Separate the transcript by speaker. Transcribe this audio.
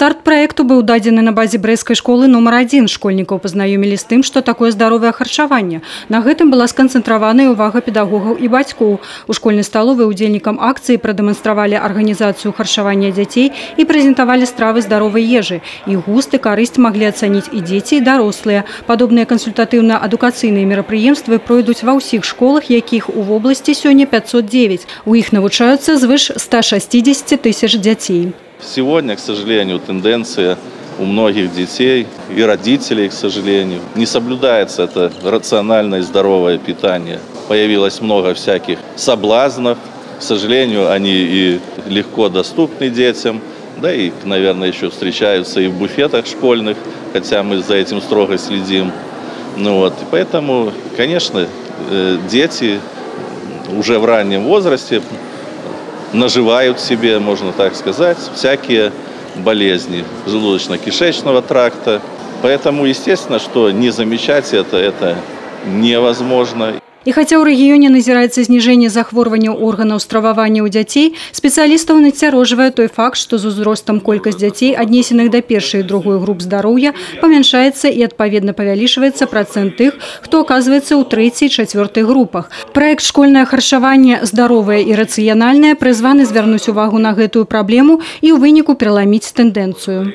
Speaker 1: Старт проекту быў дадзены на базе брэсцкай школы номер 1. Школьнікаў пазнаёмілі з тым, што такое здаровае харчаванне. На гэтым была сканцэнтраваная ўвага педагогаў і бацькоў. У школьнай сталовай удзельнікам акцыі прадэманстравалі арганізацыю харчавання дзяцей і прэзентавалі стравы здаровай ежы. Іх густ і карысць маглі ацаніць і дзеці, і дарослыя. Падобныя кансультатыўна-адукацыйныя мерапрыемствы пройдуць ва ўсіх школах, якіх у вобласці сёння 509. У іх навучаюцца звыш 160 тысяч дзяцей.
Speaker 2: Сегодня, к сожалению, тенденция у многих детей и родителей, к сожалению, не соблюдается это рациональное и здоровое питание. Появилось много всяких соблазнов. К сожалению, они и легко доступны детям, да и, наверное, еще встречаются и в буфетах школьных, хотя мы за этим строго следим. И поэтому, конечно, дети уже в раннем возрасте наживают себе, можно так сказать, всякие болезни желудочно-кишечного тракта. Поэтому, естественно, что не замечать это невозможно.
Speaker 1: І хаця ў рэгіёне назіраецца зніжэнне захворванняў органаў стрававання ў дзяцей, спецыялістаў насцярожвае той факт, што з узростам колькасць дзяцей, аднесеных да першай і другой груп здароўя, памяншаецца і адпаведна павялічваецца працэнт тых, хто аказваецца ў трэцяй і чацвёртай групах. Праект «Школьнае харчаванне здаровае і рацыянальнае» прызваны звярнуць увагу на гэтую праблему і ў выніку пераламіць тэндэнцыю.